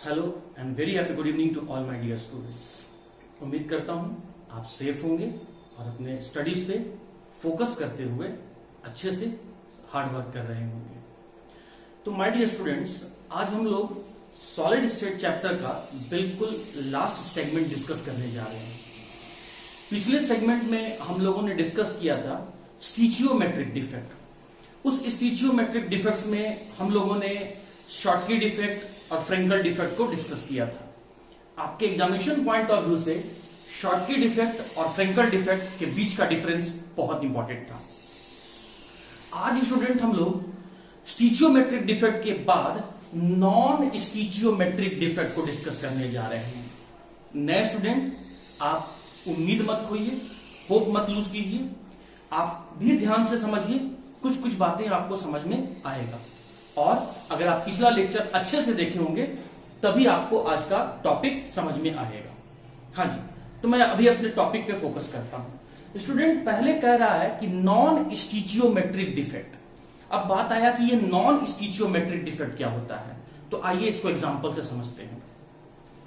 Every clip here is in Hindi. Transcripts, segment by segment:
Hello and very happy good evening to all my dear students. उम्मीद करता हूं आप सेफ होंगे और अपने स्टडीज पे फोकस करते हुए अच्छे से हार्ड वर्क कर रहे होंगे। तो माय डियर स्टूडेंट्स, आज हम लोग सॉलिड स्टेट चैप्टर का बिल्कुल लास्ट सेगमेंट डिस्कस करने जा रहे हैं। पिछले सेगमेंट में हम लोगों ने डिस्कस किया था स्टीचियोमेट्रिक डिफेक्ट। उस स्टीचियोमेट्रिक डिफेक्ट्स में हम लोगों ने शॉर्टकी डिफेक्ट और फ्रेंकल डिफेक्ट को डिस्कस किया था। आपके एग्जामिनेशन पॉइंट ऑफ व्यू से शॉर्टकी डिफेक्ट और फ्रेंकल डिफेक्ट के बीच का डिफरेंस बहुत इंपॉर्टेंट था। आज स्टूडेंट हम लोग स्टीचियोमेट्रिक डिफेक्ट के बाद नॉन स्टीचियोमेट्रिक डिफेक्ट को डिस्कस करने जा रहे हैं। नए स्टूडेंट, आप उम्मीद मत खोइए, होप मत लूज कीजिए, आप भी ध्यान से समझिए, कुछ कुछ बातें आपको समझ में आएगा। और अगर आप पिछला लेक्चर अच्छे से देखे होंगे तभी आपको आज का टॉपिक समझ में आएगा। हाँ जी, तो मैं अभी अपने टॉपिक पे फोकस करता हूं। स्टूडेंट पहले कह रहा है कि नॉन स्टीचियोमेट्रिक डिफेक्ट। अब बात आया कि ये नॉन स्टीचियोमेट्रिक डिफेक्ट क्या होता है, तो आइए इसको एग्जांपल से समझते हैं।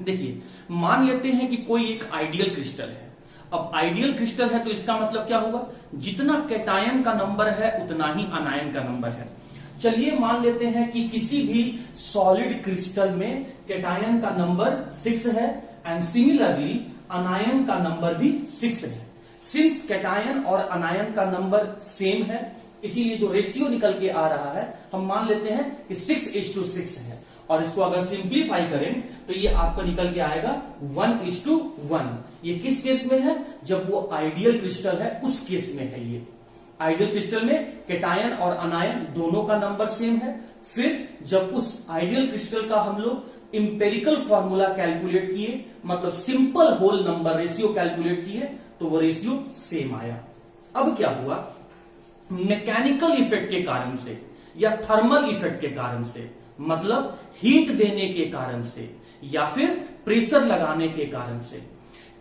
देखिए, मान लेते हैं कि कोई एक आइडियल क्रिस्टल है। अब आइडियल क्रिस्टल है तो इसका मतलब क्या हुआ, जितना कैटायन का नंबर है उतना ही अनायन का नंबर है। चलिए मान लेते हैं कि किसी भी सॉलिड क्रिस्टल में कैटायन का नंबर 6 है एंड सिमिलरली अनायन का नंबर भी 6 है। सिंस कैटायन और अनायन का नंबर सेम है, इसीलिए जो रेशियो निकल के आ रहा है हम मान लेते हैं कि 6:6 है। और इसको अगर सिंप्लीफाई करें तो ये आपका निकल के आएगा 1:1। ये किस केस में है, जब वो आइडियल क्रिस्टल है उस केस में है। ये आइडियल क्रिस्टल में कैटायन और अनायन दोनों का नंबर सेम है। फिर जब उस आइडियल क्रिस्टल का हम लोग इंपेरिकल फॉर्मूला कैलकुलेट किए, मतलब simple whole number ratio calculate किए, तो वो रेशियो सेम आया। अब क्या हुआ, मैकेनिकल इफेक्ट के कारण से या थर्मल इफेक्ट के कारण से, मतलब हीट देने के कारण से या फिर प्रेशर लगाने के कारण से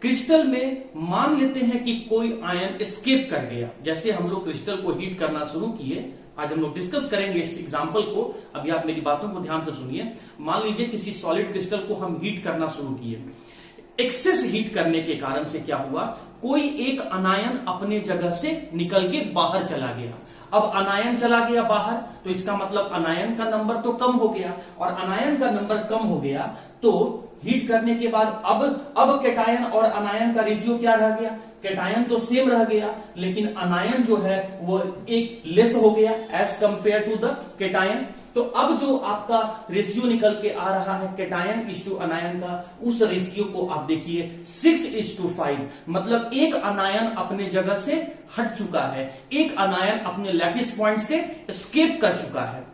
क्रिस्टल में मान लेते हैं कि कोई आयन एस्केप कर गया। जैसे हम लोग क्रिस्टल को हीट करना शुरू किए, आज हम लोग डिस्कस करेंगे इस एग्जांपल को, अभी आप मेरी बातों को ध्यान से सुनिए। मान लीजिए किसी सॉलिड क्रिस्टल को हम हीट करना शुरू किए। एक्सेस हीट करने के कारण से क्या हुआ, कोई एक अनायन अपने जगह से निकल के बाहर चला गया। अब अनायन चला गया बाहर तो इसका मतलब अनायन का नंबर तो कम हो गया, और अनायन का नंबर कम हो गया तो हीट करने के बाद अब कैटायन और अनायन का रेशियो क्या रह गया, कैटायन तो सेम रह गया लेकिन अनायन जो है वो एक लेस हो गया as compared to the cation. तो अब जो आपका रेशियो निकल के आ रहा है कैटायन इज टू अनायन का, उस रेशियो को आप देखिए 6:5, मतलब एक अनायन अपने जगह से हट चुका है, एक अनायन अपने लैटिस पॉइंट से एस्केप कर चुका है।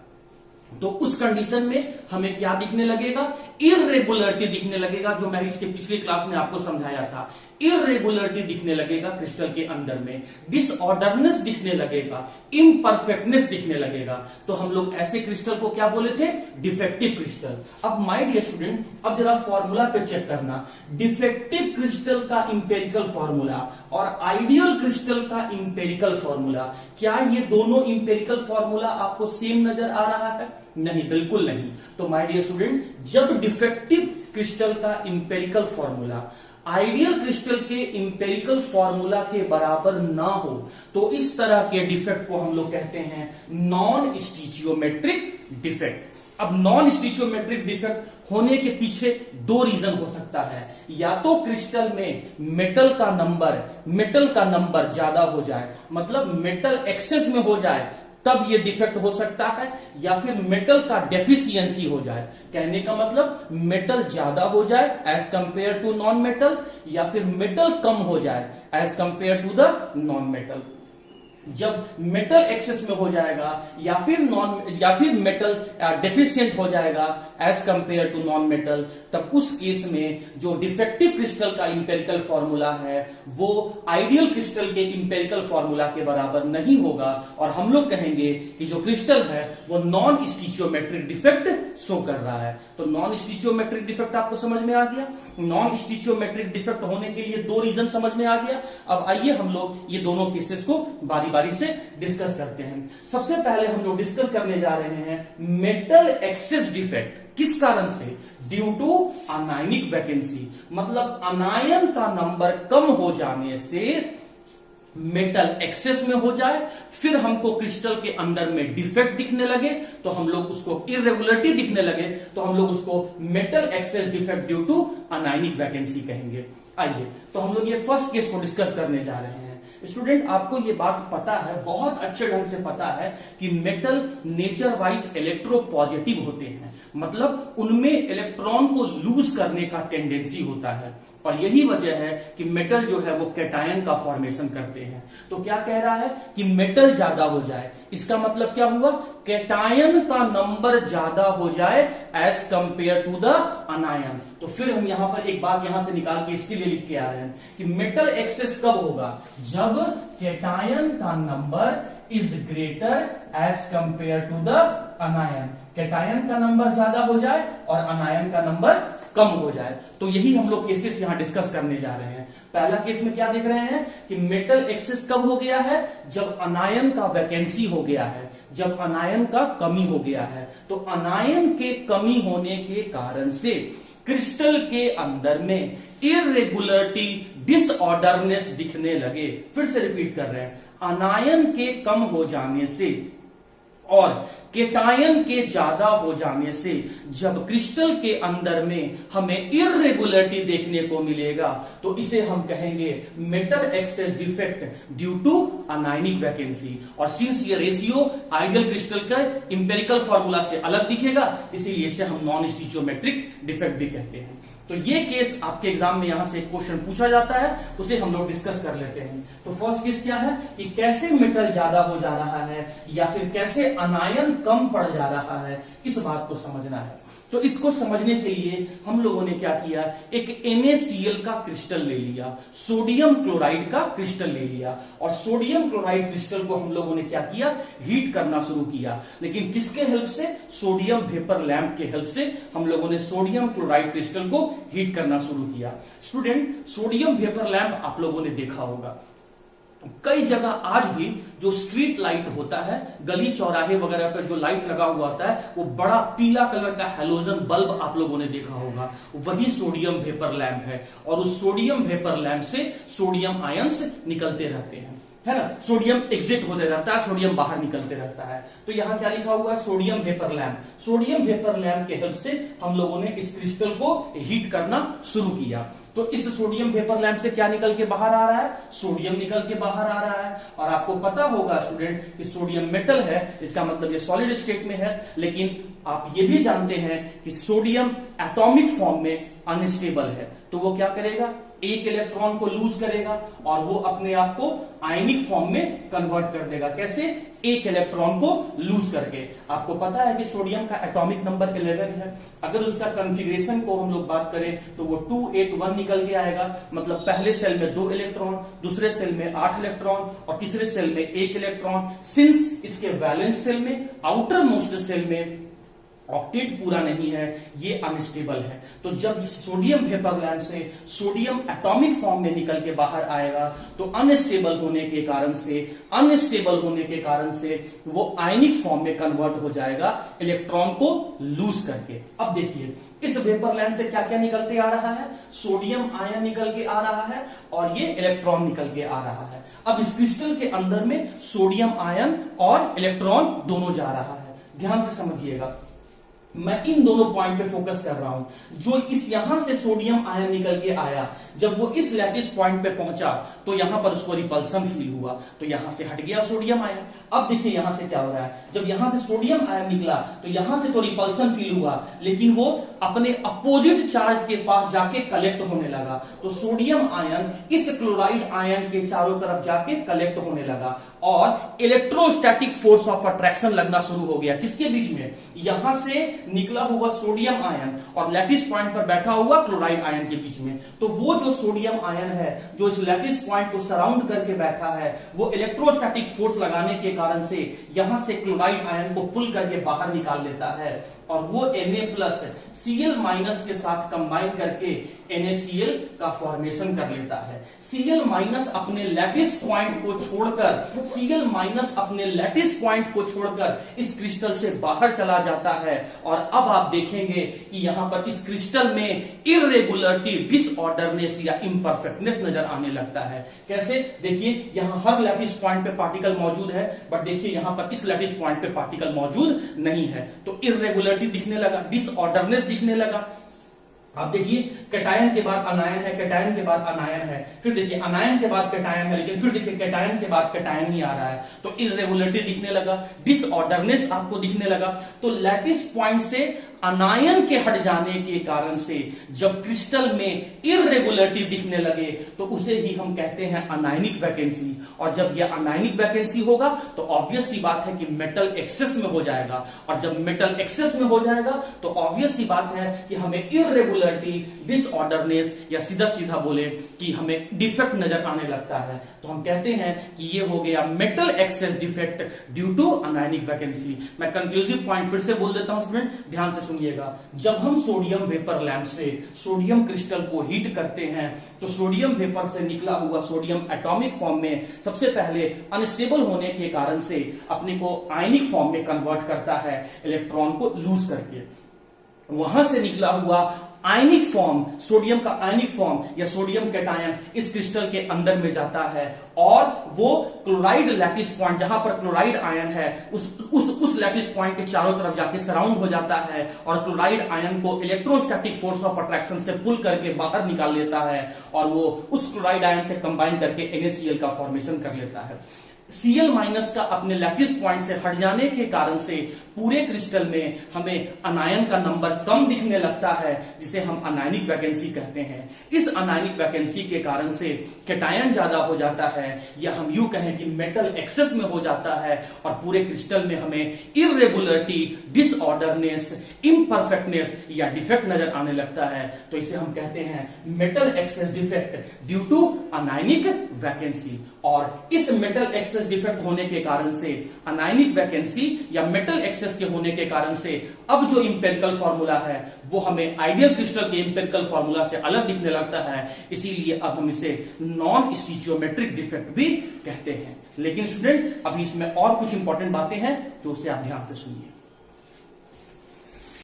तो उस कंडीशन में हमें क्या दिखने लगेगा, इर्रेगुलरिटी दिखने लगेगा, जो मैं इसके पिछले क्लास में आपको समझाया था। इर्रेगुलरिटी दिखने लगेगा क्रिस्टल के अंदर में, डिसऑर्डरनेस दिखने लगेगा, इम्परफेक्टनेस दिखने लगेगा। तो हम लोग ऐसे क्रिस्टल को क्या बोले थे, डिफेक्टिव क्रिस्टल। अब माय डियर स्टूडेंट, अब जरा फॉर्मूला पे चेक करना, डिफेक्टिव क्रिस्टल का इंपेरिकल फॉर्मूला और आइडियल क्रिस्टल का इंपेरिकल फॉर्मूला, क्या ये दोनों इंपेरिकल फॉर्मूला आपको सेम नजर आ रहा है? नहीं, बिल्कुल नहीं। तो माय डियर स्टूडेंट, जब डिफेक्टिव क्रिस्टल का इंपेरिकल फॉर्मूला आइडियल क्रिस्टल के इंपेरिकल फॉर्मूला के बराबर ना हो तो इस तरह के डिफेक्ट को हम लोग कहते हैं नॉन स्टीचियोमेट्रिक डिफेक्ट। अब नॉन स्टीचियोमेट्रिक डिफेक्ट होने के पीछे दो रीजन हो सकता है, या तो क्रिस्टल में मेटल का नंबर ज्यादा हो जाए, मतलब मेटल एक्सेस में हो जाए तब ये डिफेक्ट हो सकता है, या फिर मेटल का डेफिशिएंसी हो जाए। कहने का मतलब मेटल ज्यादा हो जाए as compared to non metal, या फिर मेटल कम हो जाए as compared to the non metal. जब मेटल एक्सेस में हो जाएगा या फिर मेटल डेफिशिएंट हो जाएगा as compared to non metal, तब उस केस में जो डिफेक्टिव क्रिस्टल का इंपेरिकल फॉर्मूला है वो आइडियल क्रिस्टल के इंपेरिकल फॉर्मूला के बराबर नहीं होगा, और हम लोग कहेंगे कि जो क्रिस्टल है वो नॉन स्टीचियोमेट्रिक डिफेक्ट शो कर रहा है। तो नॉन स्टीचियोमेट्रिक डिफेक्ट आपको समझ में आ गया। नॉन स्टीचियोमेट्रिक डिफेक्ट होने के लिए दो रीजन समझ में आ गया। अब आइए हम लोग ये दोनों केसेस को बारी बारी से डिस्कस करते हैं। सबसे पहले हम लोग डिस्कस करने जा रहे हैं मेटल एक्सेस डिफेक्ट। किस कारण से? ड्यू टू अनायनिक वैकेंसी, मतलब अनायन का नंबर कम हो जाने से मेटल एक्सेस में हो जाए, फिर हमको क्रिस्टल के अंदर में डिफेक्ट दिखने लगे तो हम लोग उसको इरेगुलरिटी दिखने लगे तो हम लोग उसको metal excess defect due to anionic vacancy कहेंगे। आइए तो हम लोग ये फर्स्ट केस को डिस्कस करने जा रहे हैं। स्टूडेंट, आपको ये बात पता है, बहुत अच्छे ढंग से पता है कि metal nature wise electro positive होते हैं, मतलब उनमें इलेक्ट्रॉन को लूज करने का टेंडेंसी होता है और यही वजह है कि मेटल जो है वो कैटायन का फॉर्मेशन करते हैं। तो क्या कह रहा है कि मेटल ज्यादा हो जाए, इसका मतलब क्या हुआ, कैटायन का नंबर ज्यादा हो जाए as compared to the anion. तो फिर हम यहां पर एक बात यहां से निकाल के इसके लिए लिख के आ रहे हैं कि मेटल एक्सेस कब होगा, जब कैटायन का number is greater as compared to the anion. Cation का नंबर ज्यादा हो जाए और अनायन का नंबर कम हो जाए। तो यही हम लोग केसेस यहां डिस्कस करने जा रहे हैं। पहला केस में क्या देख रहे हैं कि मेटल एक्सेस कब हो गया है, जब अनायन का वैकेंसी हो गया है, जब अनायन का कमी हो गया है। तो अनायन के कमी होने के कारण से क्रिस्टल के अंदर में इरेगुलरिटी, डिसऑर्डरनेस दिखने लगे। फिर से रिपीट कर रहे हैं, अनायन के कम हो जाने से और केटायन के ज्यादा हो जाने से जब क्रिस्टल के अंदर में हमें इरेगुलरिटी देखने को मिलेगा तो इसे हम कहेंगे metal excess defect due to anionic vacancy. और सिंस ये रेशियो आइडियल क्रिस्टल का इंपेरिकल फॉर्मूला से अलग दिखेगा, इसीलिए इसे हम नॉन स्टिचियोमेट्रिक डिफेक्ट भी कहते हैं। तो ये केस आपके एग्जाम में यहां से क्वेश्चन पूछा जाता है, उसे हम लोग डिस्कस कर लेते हैं। तो फर्स्ट केस क्या है कि कैसे मेटल ज्यादा हो जा रहा है या फिर कैसे अनायन कम पड़ जा रहा है, इस बात को समझना है। तो इसको समझने के लिए हम लोगों ने क्या किया, एक NaCl का क्रिस्टल ले लिया, सोडियम क्लोराइड का क्रिस्टल ले लिया और सोडियम क्लोराइड क्रिस्टल को हम लोगों ने क्या किया, हीट करना शुरू किया। लेकिन किसके हेल्प से, सोडियम वेपर लैंप के हेल्प से हम लोगों ने सोडियम क्लोराइड क्रिस्टल को हीट करना शुरू किया। स्टूडेंट, सोडियम वेपर लैंप आप लोगों ने देखा होगा, कई जगह आज भी जो स्ट्रीट लाइट होता है, गली चौराहे वगैरह पर जो लाइट लगा हुआ होता है, वो बड़ा पीला कलर का हैलोजन बल्ब आप लोगों ने देखा होगा, वही सोडियम वेपर लैंप है। और उस सोडियम वेपर लैंप से सोडियम आयंस निकलते रहते हैं, है ना, सोडियम एग्जिट होते रहता है, सोडियम बाहर निकलते रहता है। तो यहां क्या लिखा हुआ है, sodium vapour lamp. Sodium vapour lamp के हेल्प से हम लोगों ने इस क्रिस्टल को हीट करना शुरू किया। तो इस सोडियम वेपर लैंप से क्या निकल के बाहर आ रहा है, सोडियम निकल के बाहर आ रहा है। और आपको पता होगा स्टूडेंट कि सोडियम मेटल है, इसका मतलब ये सॉलिड स्टेट में है, लेकिन आप ये भी जानते हैं कि सोडियम एटॉमिक फॉर्म में अनस्टेबल है। तो वो क्या करेगा, एक इलेक्ट्रॉन को लूज करेगा और वो अपने आप को आयनिक फॉर्म में कन्वर्ट कर देगा। कैसे, एक इलेक्ट्रॉन को लूज करके। आपको पता है कि सोडियम का एटॉमिक नंबर 11 है, अगर उसका कॉन्फ़िगरेशन को हम लोग बात करें तो वो 281 निकल के आएगा। मतलब पहले सेल में 2 इलेक्ट्रॉन, दूसरे सेल में 8 इलेक्ट्रॉन और तीसरे सेल में 1 इलेक्ट्रॉन। सिंस इसके वैलेंस सेल में, आउटर मोस्ट सेल में ऑक्टेट पूरा नहीं है, ये अनस्टेबल है। तो जब इस सोडियम वेपर लैंप से सोडियम एटॉमिक फॉर्म में निकल के बाहर आएगा तो अनस्टेबल होने के कारण से वो आयनिक फॉर्म में कन्वर्ट हो जाएगा, इलेक्ट्रॉन को लूज करके। अब देखिए इस वेपर लैंप से क्या क्या निकलते आ रहा है, सोडियम आयन निकल के आ रहा है और ये इलेक्ट्रॉन निकल के आ रहा है। अब इस क्रिस्टल के अंदर में सोडियम आयन और इलेक्ट्रॉन दोनों जा रहा है। ध्यान से समझिएगा, मैं इन दोनों पॉइंट पे फोकस कर रहा हूं। जो इस यहां से सोडियम आयन निकल के आया, जब वो इस लैटिस पॉइंट पे पहुंचा तो यहां पर उसको रिपल्सन फील हुआ, तो यहां से हट गया सोडियम आयन। अब देखिए यहां से क्या हो रहा है, जब यहां से सोडियम आयन निकला तो यहां से तो रिपल्सन फील हुआ, लेकिन वो अपने अपोजिट चार्ज के पास जाके कलेक्ट होने लगा। तो सोडियम आयन इस क्लोराइड आयन के चारों तरफ जाके कलेक्ट होने लगा और इलेक्ट्रोस्टैटिक फोर्स ऑफ अट्रैक्शन लगना शुरू हो गया। किसके बीच में, यहां से निकला हुआ सोडियम आयन और लैटिस पॉइंट पर बैठा हुआ क्लोराइड आयन के बीच में। तो वो जो सोडियम आयन है जो इस लैटिस पॉइंट को सराउंड करके बैठा है, वो इलेक्ट्रोस्टैटिक फोर्स लगाने के कारण से यहां से क्लोराइड आयन को पुल करके बाहर निकाल लेता है और वो Na+Cl- के साथ कंबाइन करके NaCl का फॉर्मेशन कर लेता है। Cl- अपने लैटिस पॉइंट को छोड़कर इस क्रिस्टल से बाहर चला जाता है और अब आप देखेंगे कि यहां पर इस क्रिस्टल में इर्रेगुलरिटी, डिसऑर्डरनेस या इम्परफेक्टनेस नजर आने लगता है। कैसे? देखिए यहां हर लैटिस पॉइंट पे पार्टिकल मौजूद है, बट देखिए यहां पर इस लैटिस पॉइंट पे पार्टिकल मौजूद नहीं है, तो इर्रेगुलरिटी दिखने लगा, डिसऑर्डरनेस दिखने लगा। आप देखिए कैटायन के बाद अनायन है, कैटायन के बाद अनायन है, फिर देखिए अनायन के बाद कैटायन है, लेकिन फिर देखिए कैटायन के बाद कैटायन ही आ रहा है, तो इर्रेगुलरिटी दिखने लगा, डिसऑर्डरनेस आपको दिखने लगा। तो लैटिस पॉइंट से अनायन के हट जाने के कारण से जब क्रिस्टल में इर्रेगुलरिटी दिखने लगे तो उसे ही हम कहते हैं अनायनिक वैकेंसी। और जब यह अनायनिक वैकेंसी होगा तो ऑब्वियस सी बात है कि मेटल एक्सेस में हो जाएगा, और जब मेटल एक्सेस में हो जाएगा तो ऑब्वियस सी बात है कि हमें इर्रेगुलरिटी, डिसऑर्डरनेस या सीधा सीधा बोले कि हमें डिफेक्ट नजर आने लगता है। तो हम कहते हैं कि ये हो गया metal excess defect due to anionic vacancy. मैं कंक्लूसिव पॉइंट फिर से बोल देता हूं स्टूडेंट, ध्यान से सुनिएगा। जब हम सोडियम वेपर लैंप से सोडियम क्रिस्टल को हीट करते हैं तो सोडियम वेपर से निकला हुआ सोडियम एटॉमिक फॉर्म में सबसे पहले अनस्टेबल होने के कारण से अपने को आयनिक फॉर्म में कन्वर्ट करता है, इलेक्ट्रॉन को लूज करके। वहां से निकला हुआ आयनिक फॉर्म, सोडियम का आयनिक फॉर्म या सोडियम कैटायन इस क्रिस्टल के अंदर में जाता है और वो क्लोराइड लैटिस पॉइंट, जहां पर क्लोराइड आयन है, उस लैटिस पॉइंट के चारों तरफ जाके सराउंड हो जाता है और क्लोराइड आयन को इलेक्ट्रोस्टैटिक फोर्स ऑफ अट्रैक्शन से पुल करके बाहर निकाल लेता है और वो उस क्लोराइड आयन से कंबाइन करके NaCl का फॉर्मेशन कर लेता है। Cl माइनस का अपने लैटिस पॉइंट से हट जाने के कारण से पूरे क्रिस्टल में हमें अनायन का नंबर कम दिखने लगता है, जिसे हम अनायनिक वैकेंसी कहते हैं। इस अनायनिक वैकेंसी के कारण से कैटायन ज्यादा हो जाता है, या हम यूं कहें कि मेटल एक्सेस में हो जाता है और पूरे क्रिस्टल में हमें इर्रेगुलरिटी, डिसऑर्डरनेस, इम्परफेक्टनेस या डिफेक्ट नजर आने लगता है। तो इसे हम कहते हैं metal excess defect due to anionic vacancy. और इस मेटल एक्सेस डिफेक्ट होने के कारण से, अनायनिक वैकेंसी या मेटल एक्सेस के होने के कारण से, अब जो इंपेरिकल फार्मूला है वो हमें आइडियल क्रिस्टल के इंपेरिकल फार्मूला से अलग दिखने लगता है। इसीलिए अब हम इसे नॉन स्टीचियोमेट्रिक डिफेक्ट भी कहते हैं। लेकिन स्टूडेंट अभी इसमें और कुछ इंपॉर्टेंट बातें हैं जो उसे आप ध्यान से सुनिए।